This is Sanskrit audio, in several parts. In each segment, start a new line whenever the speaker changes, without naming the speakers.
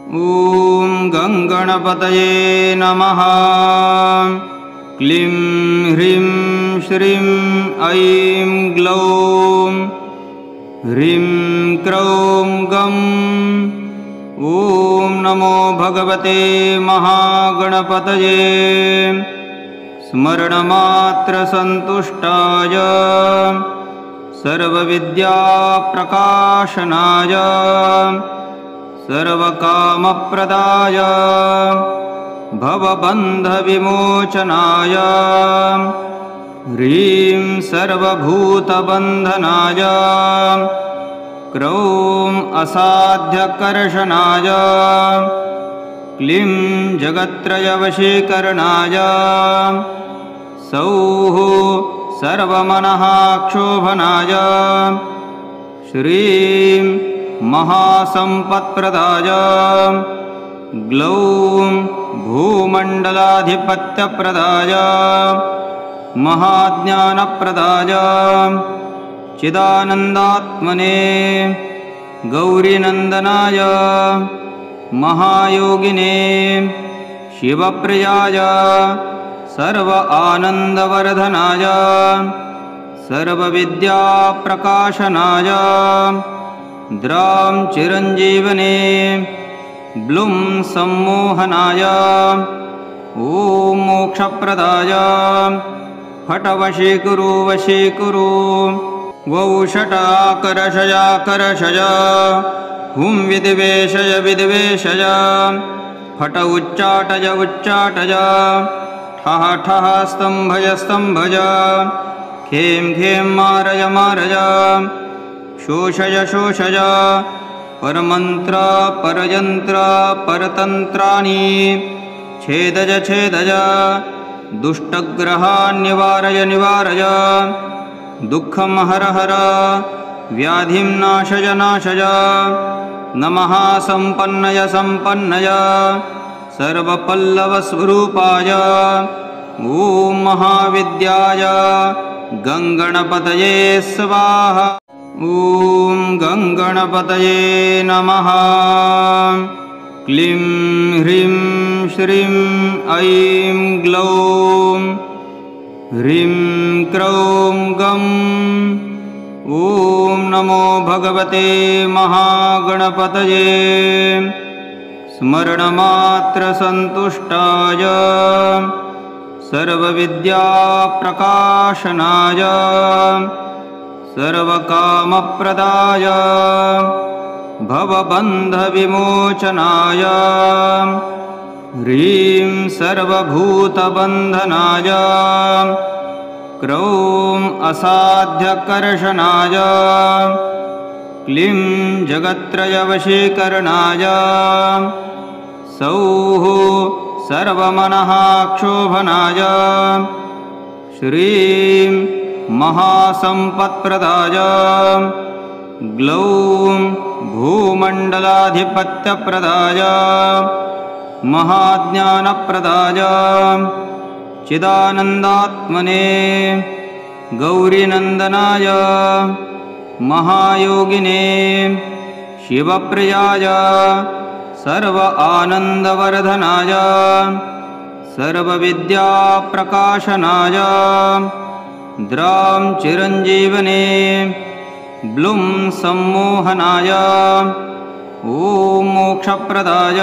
ॐ गङ्गणपतये नमः। क्लीं ह्रीं श्रीं ऐं ग्लौं ह्रीं क्रौं गं। ॐ नमो भगवते महागणपतये स्मरणमात्रसन्तुष्टाय सर्वविद्याप्रकाशनाय सर्वकामप्रदाय भवबन्धविमोचनाय ह्रीं सर्वभूतबन्धनाय क्रौं असाध्यकर्षणाय क्लीं जगत्त्रयवशीकरणाय सौः सर्वमनः क्षोभनाय श्रीं महासम्पत्प्रदाय ग्लौं भूमण्डलाधिपत्यप्रदाय महाज्ञानप्रदाय चिदानन्दात्मने गौरीनन्दनाय महायोगिने शिवप्रियाय सर्व आनन्दवर्धनाय सर्वविद्याप्रकाशनाय द्रां चिरञ्जीवने ब्लुं सम्मोहनाय ॐ मोक्षप्रदाय फट वशीकुरु वशीकुरु वौषटाकर्षयाकर्षय हुं विद्वेषय विद्वेषय फट उच्चाटय उच्चाटय ठः ठः स्तम्भय स्तम्भय खें खें मारय मारय शोषय शोषय परमन्त्र परयन्त्र परतन्त्राणि छेदय छेदय दुष्टग्रहान् निवारय निवारय दुःखं हर हर व्याधिं नाशय नाशय नमः सम्पन्नय सम्पन्नय सर्वपल्लवस्वरूपाय ॐ महाविद्याय गङ्गणपतये स्वाहा। ॐ गङ्गणपतये नमः। क्लीं ह्रीं श्रीं ऐं ग्लौं ह्रीं क्रौं गं। ॐ नमो भगवते महागणपतये स्मरणमात्रसन्तुष्टाय सर्वविद्याप्रकाशनाय सर्वकामप्रदाय भवबन्धविमोचनाय ह्रीं सर्वभूतबन्धनाय क्रौं असाध्यकर्षणाय क्लीं जगत्त्रयवशीकरणाय सौः सर्वमनः क्षोभनाय श्रीं महासम्पत्प्रदाय ग्लौं भूमण्डलाधिपत्यप्रदाय महाज्ञानप्रदाय चिदानन्दात्मने गौरीनन्दनाय महायोगिने शिवप्रियाय सर्व आनन्दवर्धनाय सर्वविद्याप्रकाशनाय द्रां चिरञ्जीवने ब्लुं सम्मोहनाय ॐ मोक्षप्रदाय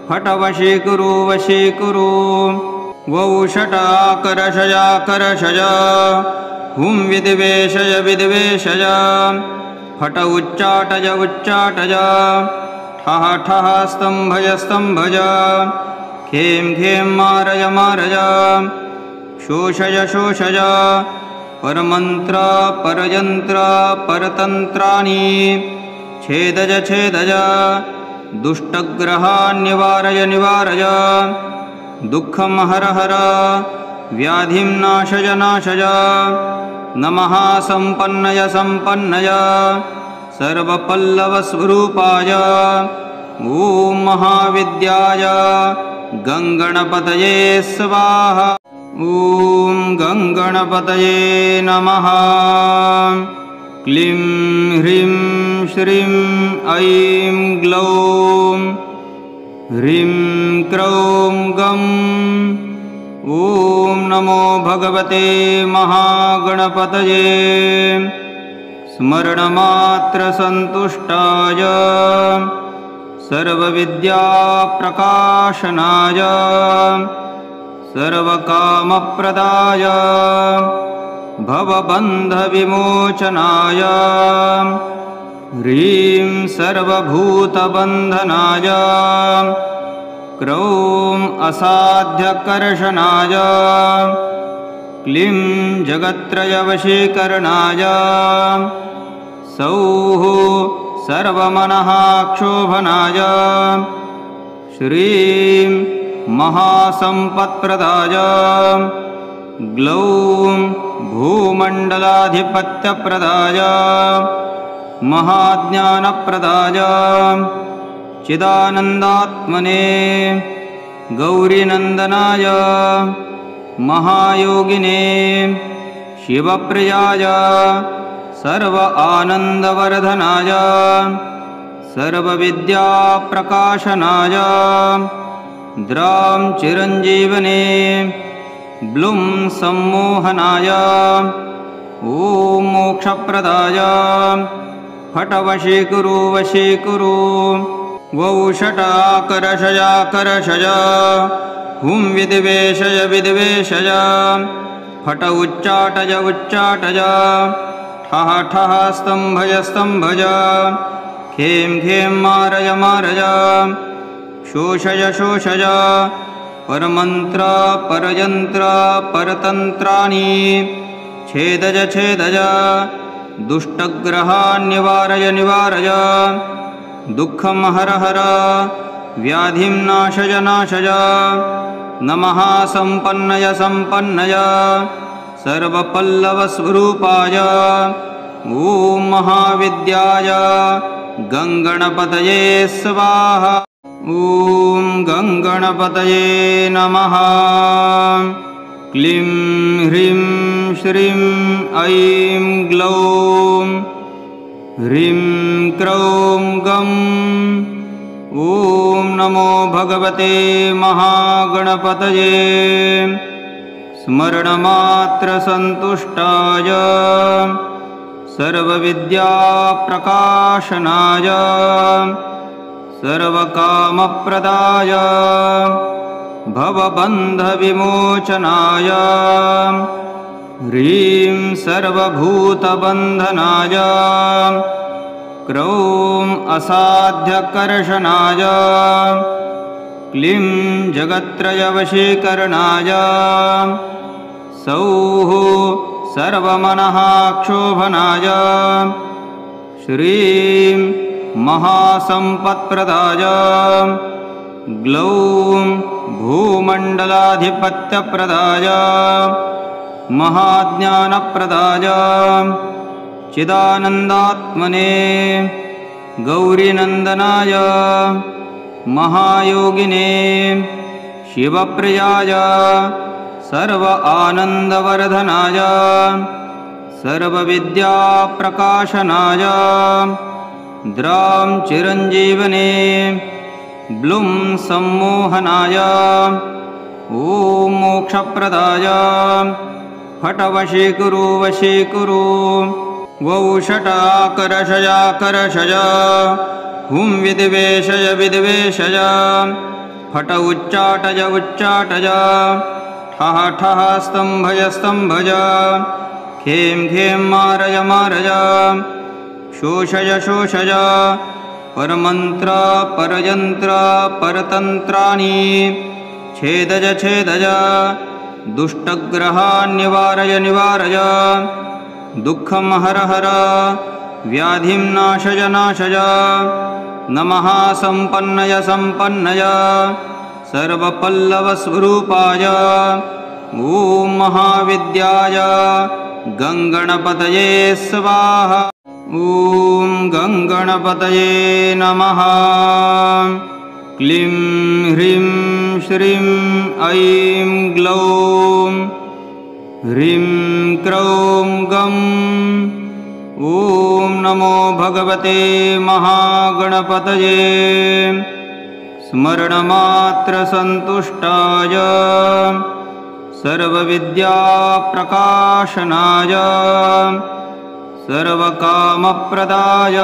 फट वशीकुरु वशीकुरु वौषटाकर्षयाकर्षय हुं विद्वेषय विद्वेषय फट उच्चाटय उच्चाटय ठः ठः स्तम्भय स्तम्भय खें खें मारय मारय शोषय शोषय परमन्त्र परयन्त्र परतन्त्राणि छेदय छेदय दुष्टग्रहान् निवारय निवारय दुःखं हर हर व्याधिं नाशय नाशय नमः सम्पन्नय सम्पन्नय सर्वपल्लवस्वरूपाय ॐ महाविद्याय गङ्गणपतये स्वाहा। ॐ गङ्गणपतये नमः। क्लीं ह्रीं श्रीं ऐं ग्लौं ह्रीं क्रौं गं। ॐ नमो भगवते महागणपतये स्मरणमात्रसन्तुष्टाय सर्वविद्याप्रकाशनाय सर्वकामप्रदाय भवबन्धविमोचनाय ह्रीं सर्वभूतबन्धनाय क्रौं असाध्यकर्षणाय क्लीं जगत्त्रयवशीकरणाय सौः सर्वमनः क्षोभनाय श्रीं महासम्पत्प्रदाय ग्लौं भूमण्डलाधिपत्यप्रदाय महाज्ञानप्रदाय चिदानन्दात्मने गौरीनन्दनाय महायोगिने शिवप्रियाय सर्व आनन्दवर्धनाय सर्वविद्याप्रकाशनाय द्रां चिरञ्जीवने ब्लुं सम्मोहनाय ॐ मोक्षप्रदाय फट वशीकुरु वशीकुरु वौषटाकर्षयाकर्षय हुं विद्वेषय विद्वेषय फट उच्चाटय उच्चाटय ठः ठः स्तम्भय स्तम्भय खें खें मारय मारय शोषय शोषय परमन्त्र परयन्त्र परतन्त्राणि छेदय छेदय दुष्टग्रहान् निवारय निवारय दुःखं हर हर व्याधिं नाशय नाशय नमः सम्पन्नय सम्पन्नय सर्वपल्लवस्वरूपाय ॐ महाविद्याय गङ्गणपतये स्वाहा। ॐ गङ्गणपतये नमः। क्लीं ह्रीं श्रीं ऐं ग्लौं ह्रीं क्रौं गं। ॐ नमो भगवते महागणपतये स्मरणमात्रसन्तुष्टाय सर्वविद्याप्रकाशनाय सर्वकामप्रदाय भवबन्धविमोचनाय ह्रीं सर्वभूतबन्धनाय क्रौं असाध्यकर्षणाय क्लीं जगत्त्रयवशीकरणाय सौः सर्वमनः क्षोभनाय श्रीं महासम्पत्प्रदाय ग्लौं भूमण्डलाधिपत्यप्रदाय महाज्ञानप्रदाय चिदानन्दात्मने गौरीनन्दनाय महायोगिने शिवप्रियाय सर्व आनन्दवर्धनाय सर्वविद्याप्रकाशनाय द्रां चिरञ्जीवने ब्लुं सम्मोहनाय ॐ मोक्षप्रदाय फट वशीकुरु वशीकुरु वौषटाकर्षयाकर्षय हुं विद्वेषय विद्वेषय फट उच्चाटय उच्चाटय ठः ठः स्तम्भय स्तम्भय खें खें मारय मारय शोषय शोषय परमन्त्र परयन्त्र परतन्त्राणि छेदय छेदय दुष्टग्रहान् निवारय निवारय दुःखं हर हर व्याधिं नाशय नाशय नमः सम्पन्नय सम्पन्नय सर्वपल्लवस्वरूपाय ॐ महाविद्याय गङ्गणपतये स्वाहा। ॐ गङ्गणपतये नमः। क्लीं ह्रीं श्रीं ऐं ग्लौं ह्रीं क्रौं गं। ॐ नमो भगवते महागणपतये स्मरणमात्रसन्तुष्टाय सर्वविद्याप्रकाशनाय सर्वकामप्रदाय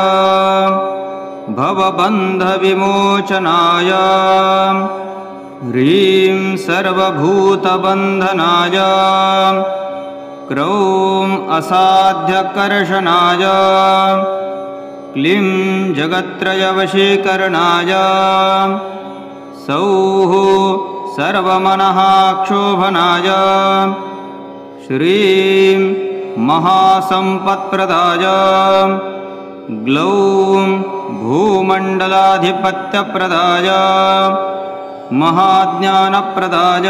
भवबन्धविमोचनाय ह्रीं सर्वभूतबन्धनाय क्रौं असाध्यकर्षणाय क्लीं जगत्त्रयवशीकरणाय सौः सर्वमनः क्षोभनाय श्रीं महासम्पत्प्रदाय ग्लौं भूमण्डलाधिपत्यप्रदाय महाज्ञानप्रदाय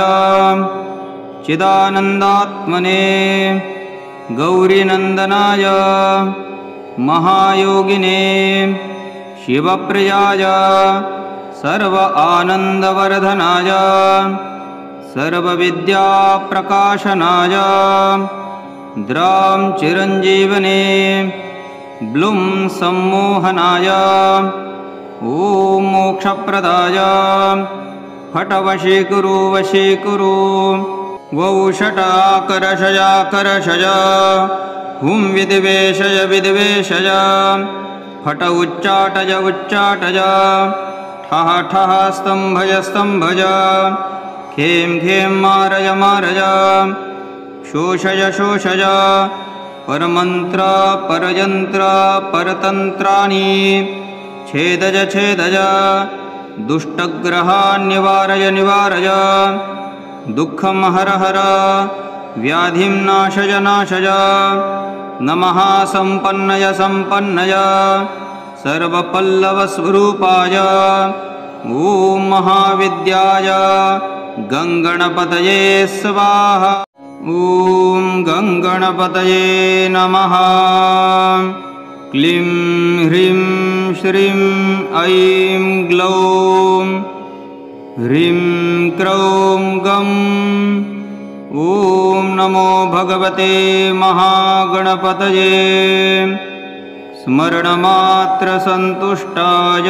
चिदानन्दात्मने गौरीनन्दनाय महायोगिने शिवप्रियाय सर्व आनन्दवर्धनाय सर्वविद्याप्रकाशनाय द्रां चिरञ्जीवने ब्लुं सम्मोहनाय ॐ मोक्षप्रदाय फट वशीकुरु वशीकुरु वौषटाकर्षयाकर्षय हुं विद्वेषय विद्वेषय फट उच्चाटय उच्चाटय ठः ठः स्तम्भय स्तम्भय खें खें मारय मारय शोषय शोषय परमन्त्र परयन्त्र परतन्त्राणि छेदय छेदय दुष्टग्रहान् निवारय निवारय दुःखं हर हर व्याधिं नाशय नाशय नमः सम्पन्नय सम्पन्नय सर्वपल्लवस्वरूपाय ॐ महाविद्याय गङ्गणपतये स्वाहा। ॐ गङ्गणपतये नमः। क्लीं ह्रीं श्रीं ऐं ग्लौं ह्रीं क्रौं गं। ॐ नमो भगवते महागणपतये स्मरणमात्रसन्तुष्टाय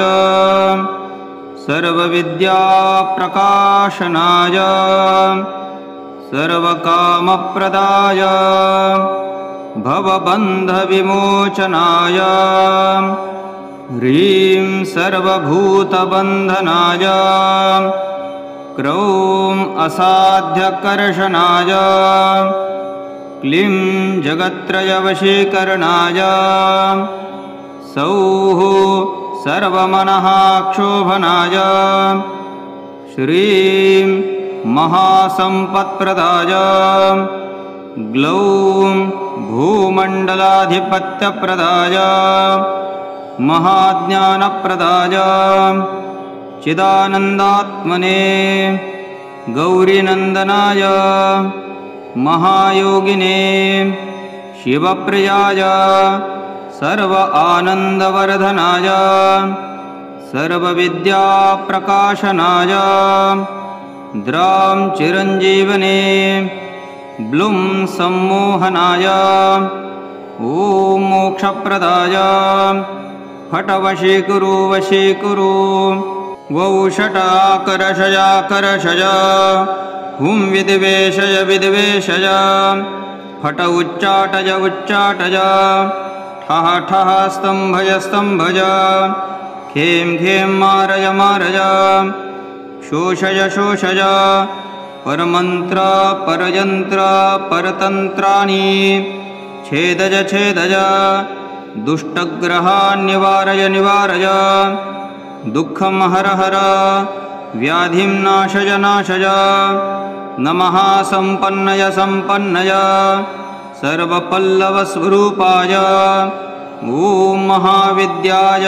सर्वविद्याप्रकाशनाय सर्वकामप्रदाय भवबन्धविमोचनाय ह्रीं सर्वभूतबन्धनाय क्रौं असाध्यकर्षणाय क्लीं जगत्त्रयवशीकरणाय सौः सर्वमनः क्षोभनाय श्रीं महासम्पत्प्रदाय ग्लौं भूमण्डलाधिपत्यप्रदाय महाज्ञानप्रदाय चिदानन्दात्मने गौरीनन्दनाय महायोगिने शिवप्रियाय सर्व आनन्दवर्धनाय सर्वविद्याप्रकाशनाय द्रां चिरञ्जीवने ब्लुं सम्मोहनाय ॐ मोक्षप्रदाय फट वशीकुरु वशीकुरु वौषटाकर्षयाकर्षय हुं विद्वेषय विद्वेषय फट उच्चाटय उच्चाटय ठः ठः स्तम्भय स्तम्भय खें खें मारय मारय शोषय शोषय परमन्त्र परयन्त्र परतन्त्राणि छेदय छेदय दुष्टग्रहान् निवारय निवारय दुःखं हर हर व्याधिं नाशय नाशय नमः सम्पन्नय सम्पन्नय सर्वपल्लवस्वरूपाय ॐ महाविद्याय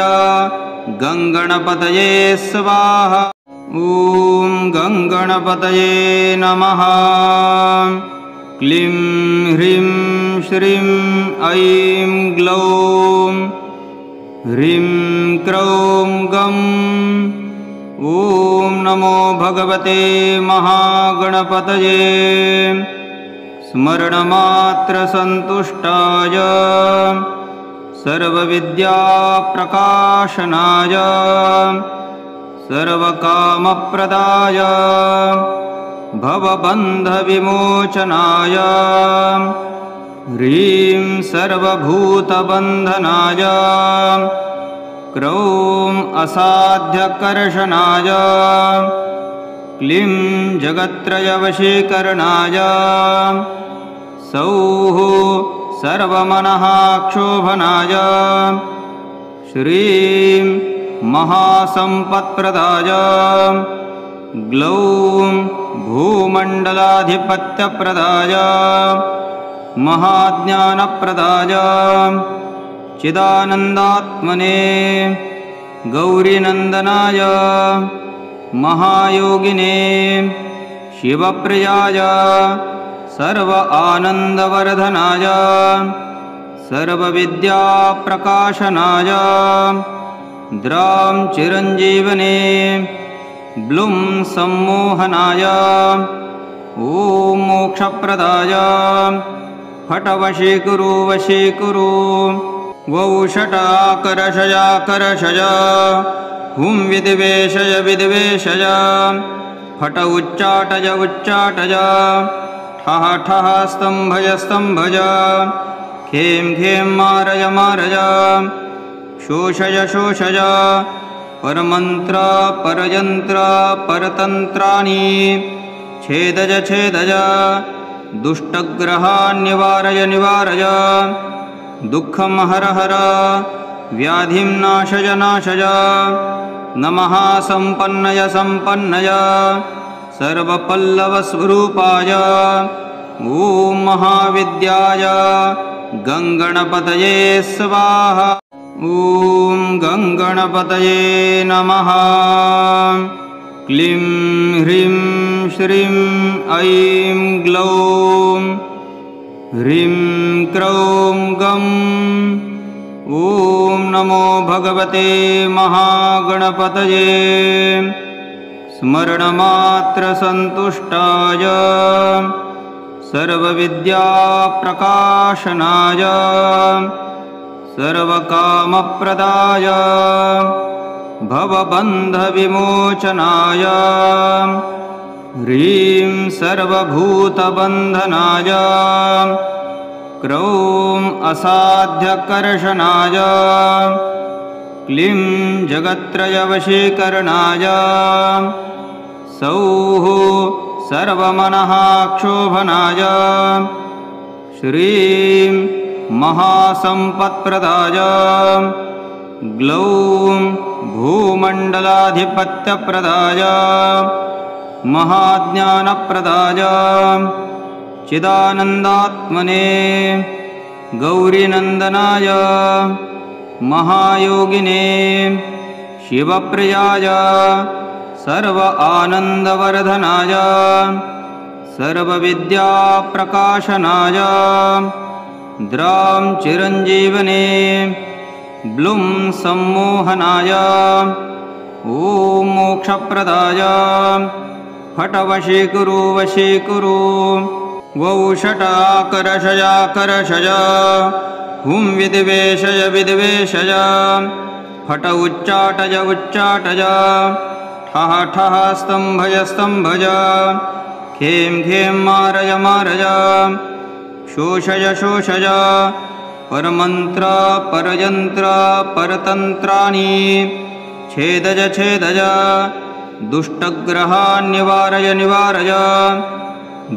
गङ्गणपतये स्वाहा। ॐ गङ्गणपतये नमः। क्लीं ह्रीं श्रीं ऐं ग्लौं ह्रीं क्रौं गं। ॐ नमो भगवते महागणपतये स्मरणमात्रसन्तुष्टाय सर्वविद्याप्रकाशनाय सर्वकामप्रदाय भवबन्धविमोचनाय ह्रीं सर्वभूतबन्धनाय क्रौं असाध्यकर्षणाय क्लीं जगत्त्रयवशीकरणाय सौः सर्वमनः क्षोभनाय श्रीं महासम्पत्प्रदाय ग्लौं भूमण्डलाधिपत्यप्रदाय महाज्ञानप्रदाय चिदानन्दात्मने गौरीनन्दनाय महायोगिने शिवप्रियाय सर्व आनन्दवर्धनाय सर्वविद्याप्रकाशनाय द्रां चिरञ्जीवने ब्लुं सम्मोहनाय ॐ मोक्षप्रदाय फट वशीकुरु वशीकुरु वौषटाकर्षयाकर्षय हुं विद्वेषय विद्वेषय फट उच्चाटय उच्चाटय ठः ठः स्तम्भय स्तम्भय खें खें मारय मारय शोषय शोषय परमन्त्र परयन्त्र परतन्त्राणि छेदय छेदय दुष्टग्रहान् निवारय निवारय दुःखं हर हर व्याधिं नाशय नाशय नमः सम्पन्नय सम्पन्नय सर्वपल्लवस्वरूपाय ॐ महाविद्याय गङ्गणपतये स्वाहा। ॐ गङ्गणपतये नमः। क्लीं ह्रीं श्रीं ऐं ग्लौं ह्रीं क्रौं गं। ॐ नमो भगवते महागणपतये स्मरणमात्रसन्तुष्टाय सर्वविद्याप्रकाशनाय सर्वकामप्रदाय भवबन्धविमोचनाय ह्रीं सर्वभूतबन्धनाय क्रौं असाध्यकर्षणाय क्लीं जगत्त्रयवशीकरणाय सौः सर्वमनः क्षोभनाय श्रीं महासम्पत्प्रदाय ग्लौं भूमण्डलाधिपत्यप्रदाय महाज्ञानप्रदाय चिदानन्दात्मने गौरीनन्दनाय महायोगिने शिवप्रियाय सर्व आनन्दवर्धनाय सर्वविद्याप्रकाशनाय द्रां चिरञ्जीवने ब्लुं सम्मोहनाय ॐ मोक्षप्रदाय फट वशीकुरु वशीकुरु वौषटाकर्षयाकर्षय हुं विद्वेषय विद्वेषय फट उच्चाटय उच्चाटय ठः ठः स्तम्भय स्तम्भय खें खें मारय मारय शोषय शोषय परमन्त्र परयन्त्र परतन्त्राणि छेदय छेदय दुष्टग्रहान् निवारय निवारय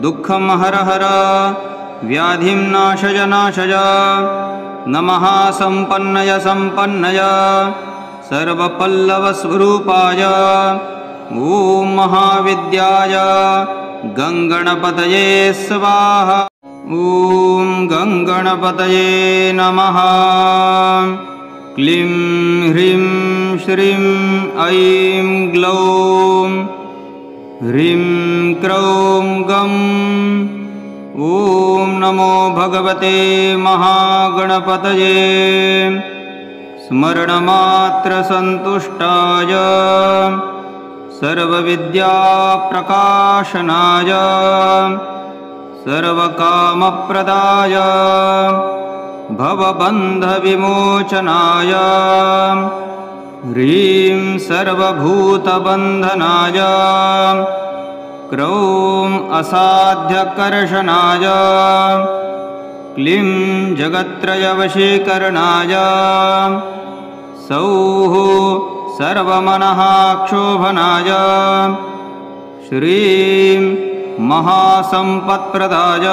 दुःखं हर हर व्याधिं नाशय नाशय नमः सम्पन्नय सम्पन्नय सर्वपल्लवस्वरूपाय ॐ महाविद्याय गङ्गणपतये स्वाहा। ॐ गङ्गणपतये नमः। क्लीं ह्रीं श्रीं ऐं ग्लौं ह्रीं क्रौं गं। ॐ नमो भगवते महागणपतये स्मरणमात्रसन्तुष्टाय सर्वविद्याप्रकाशनाय सर्वकामप्रदाय भवबन्धविमोचनाय ह्रीं सर्वभूतबन्धनाय क्रौं असाध्यकर्षणाय क्लीं जगत्त्रयवशीकरणाय सौः सर्वमनः क्षोभनाय श्रीं महासम्पत्प्रदाय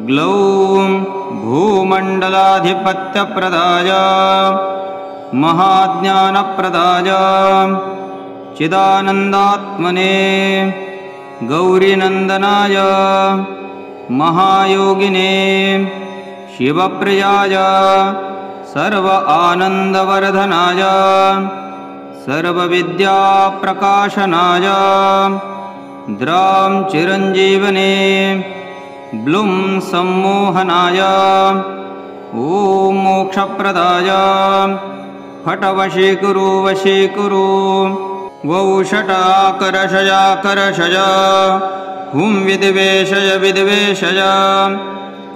ग्लौं भूमण्डलाधिपत्यप्रदाय महाज्ञानप्रदाय चिदानन्दात्मने गौरीनन्दनाय महायोगिने शिवप्रियाय सर्व आनन्दवर्धनाय सर्वविद्याप्रकाशनाय द्रां चिरञ्जीवने ब्लुं सम्मोहनाय ॐ मोक्षप्रदाय फट वशीकुरु वशीकुरु वौषटाकर्षयाकर्षय हुं विद्वेषय विद्वेषय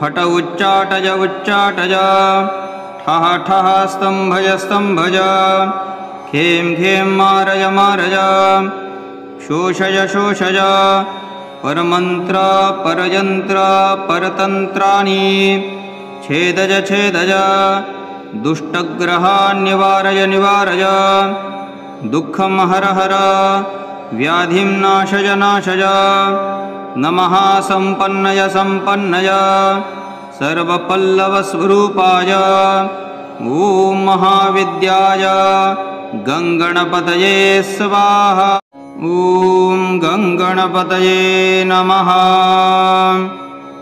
फट उच्चाटय उच्चाटय ठः ठः स्तम्भय स्तम्भय खें खें मारय मारय शोषय शोषय परमन्त्र परयन्त्र परतन्त्राणि छेदय छेदय दुष्टग्रहान् निवारय निवारय दुःखं हर हर व्याधिं नाशय नाशय नमः सम्पन्नय सम्पन्नय सर्वपल्लवस्वरूपाय ॐ महाविद्याय गङ्गणपतये स्वाहा ॐ गङ्गणपतये नमः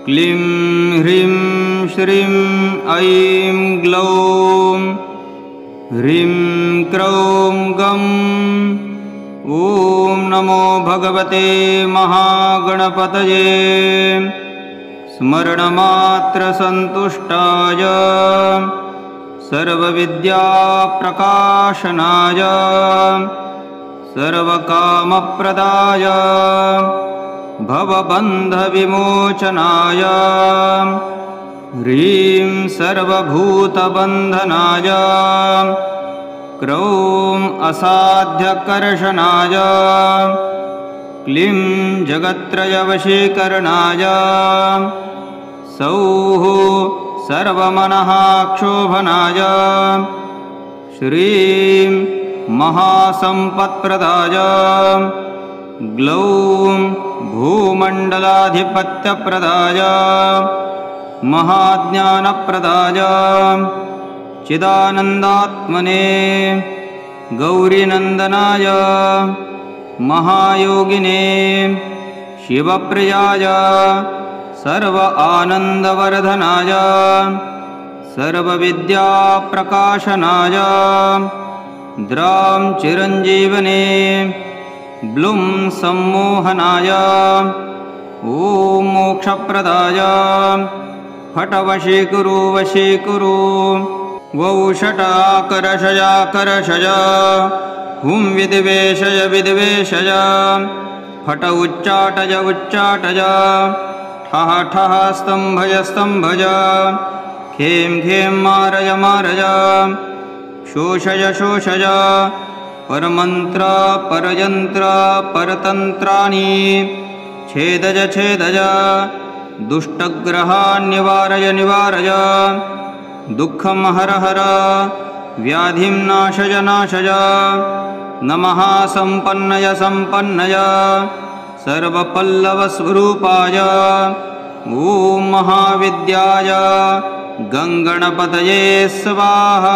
क्लीं ह्रीं श्रीं ऐं ग्लौं ह्रीं क्रौं गम् ॐ नमो भगवते महागणपतये स्मरणमात्रसन्तुष्टाय सर्वविद्याप्रकाशनाय सर्वकामप्रदाय भवबन्धविमोचनाय ह्रीं सर्वभूतबन्धनाय क्रौं असाध्यकर्षणाय क्लीं जगत्त्रयवशीकरणाय सौः सर्वमनः क्षोभनाय श्रीं महासम्पत्प्रदाय ग्लौं भूमण्डलाधिपत्यप्रदाय महाज्ञानप्रदाय चिदानन्दात्मने गौरीनन्दनाय महायोगिने शिवप्रियाय सर्व आनन्दवर्धनाय सर्वविद्याप्रकाशनाय द्रां चिरञ्जीवने ब्लुं सम्मोहनाय ॐ मोक्षप्रदाय फट वशीकुरु वशीकुरु वौषटाकर्षयाकर्षय हुं विद्वेषय विद्वेषय फट उच्चाटय उच्चाटय ठः ठः स्तम्भय स्तम्भय खें खें मारय मारय शोषय शोषय परमन्त्र परयन्त्र परतन्त्राणि छेदय छेदय दुष्टग्रहान् निवारय निवारय दुःखं हर हर व्याधिं नाशय नाशय नमः सम्पन्नय सम्पन्नय सर्वपल्लवस्वरूपाय ॐ महाविद्याय गङ्गणपतये स्वाहा।